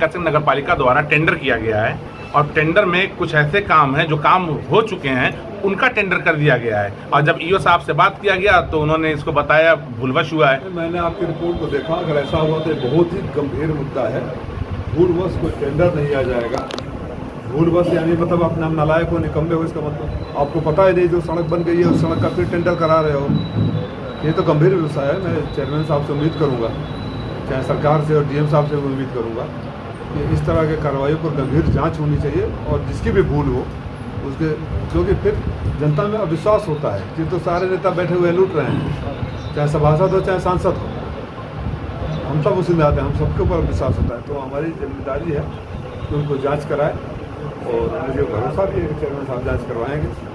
सिंह नगर पालिका द्वारा टेंडर किया गया है और टेंडर में कुछ ऐसे काम हैं जो काम हो चुके हैं, उनका टेंडर कर दिया गया है। और जब ईओ साहब से बात किया गया तो उन्होंने इसको बताया भूलवश हुआ है। मैंने आपकी रिपोर्ट को देखा, अगर ऐसा हुआ तो बहुत ही गंभीर मुद्दा है। भूलवश कोई टेंडर नहीं आ जाएगा। भूलवश यानी मतलब आप नाम नालायक हो, निकम्मे हो, इसका मतलब आपको पता ही नहीं जो सड़क बन गई है उस सड़क का फिर टेंडर करा रहे हो। ये तो गंभीर विषय है। मैं चेयरमैन साहब से उम्मीद करूँगा, चाहे सरकार से और डीएम साहब से उम्मीद करूँगा कि इस तरह के कार्रवाई पर गंभीर जांच होनी चाहिए और जिसकी भी भूल हो उसके, क्योंकि फिर जनता में अविश्वास होता है कि तो सारे नेता बैठे हुए लूट रहे हैं, चाहे सभासद हो चाहे सांसद हो, हम सब उसी में आते हैं, हम सबके ऊपर विश्वास होता है। तो हमारी जिम्मेदारी है कि उनको जाँच कराए और मुझे भरोसा भी है कि चेयरमैन साहब जाँच करवाएंगे।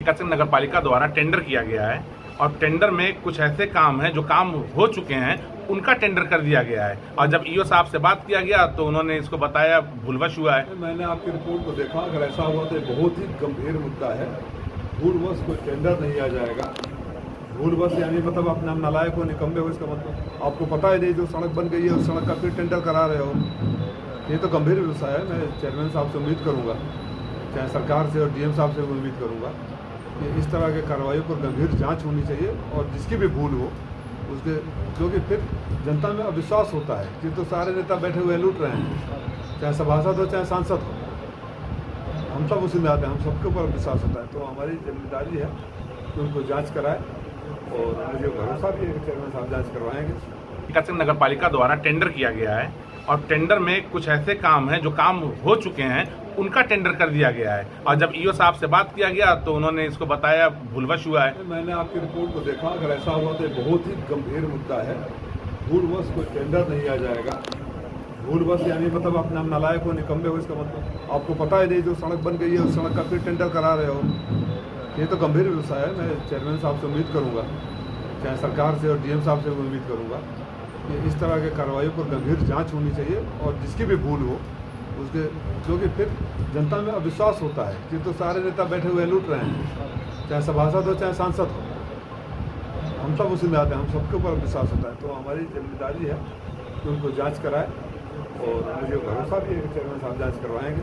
सिंह नगर पालिका द्वारा टेंडर किया गया है और टेंडर में कुछ ऐसे काम हैं जो काम हो चुके हैं, उनका टेंडर कर दिया गया है। और जब ईओ साहब से बात किया गया तो उन्होंने इसको बताया भूलवश हुआ है। मैंने आपकी रिपोर्ट को देखा, अगर ऐसा हुआ तो बहुत ही गंभीर मुद्दा है। भूलवश कोई टेंडर नहीं आ जाएगा। भूलवश यानी मतलब आप नाम नालायक हो, निकम्मे हो, इसका मतलब आपको पता ही नहीं जो सड़क बन गई है उस सड़क का फिर टेंडर करा रहे हो। ये तो गंभीर विषय है। मैं चेयरमैन साहब से उम्मीद करूँगा, चाहे सरकार से और डीएम साहब से उम्मीद करूँगा कि इस तरह के कार्रवाई पर गंभीर जांच होनी चाहिए और जिसकी भी भूल हो उसके, क्योंकि फिर जनता में अविश्वास होता है कि तो सारे नेता बैठे हुए लूट रहे हैं, चाहे सभासद हो चाहे सांसद हो, हम सब उसी में आते हैं, हम सबके ऊपर विश्वास होता है। तो हमारी जिम्मेदारी है कि उनको जाँच कराए और मुझे भरोसा भी है कि चेयरमैन साहब जाँच करवाएंगे। सिंह नगर पालिका द्वारा टेंडर किया गया है और टेंडर में कुछ ऐसे काम हैं जो काम हो चुके हैं, उनका टेंडर कर दिया गया है। और जब ईओ साहब से बात किया गया तो उन्होंने इसको बताया भूलवश हुआ है। मैंने आपकी रिपोर्ट को देखा, अगर ऐसा हुआ तो बहुत ही गंभीर मुद्दा है। भूलवश कोई टेंडर नहीं आ जाएगा। भूलवश यानी मतलब आप नाम नालायक हो, निकम्मे हो, इसका मतलब आपको पता ही नहीं जो सड़क बन गई है उस सड़क का फिर टेंडर करा रहे हो। ये तो गंभीर विषय है। मैं चेयरमैन साहब से उम्मीद करूँगा, चाहे सरकार से और डीएम साहब से उम्मीद करूँगा कि इस तरह के कार्रवाई पर गंभीर जांच होनी चाहिए और जिसकी भी भूल हो उसके, क्योंकि फिर जनता में अविश्वास होता है कि तो सारे नेता बैठे हुए लूट रहे हैं, चाहे सभासद हो चाहे सांसद हो, हम सब उसी में आते हैं, हम सबके ऊपर विश्वास होता है। तो हमारी जिम्मेदारी है कि उनको जाँच कराए और मुझे भरोसा भी है कि चेयरमैन साहब जाँच करवाएंगे।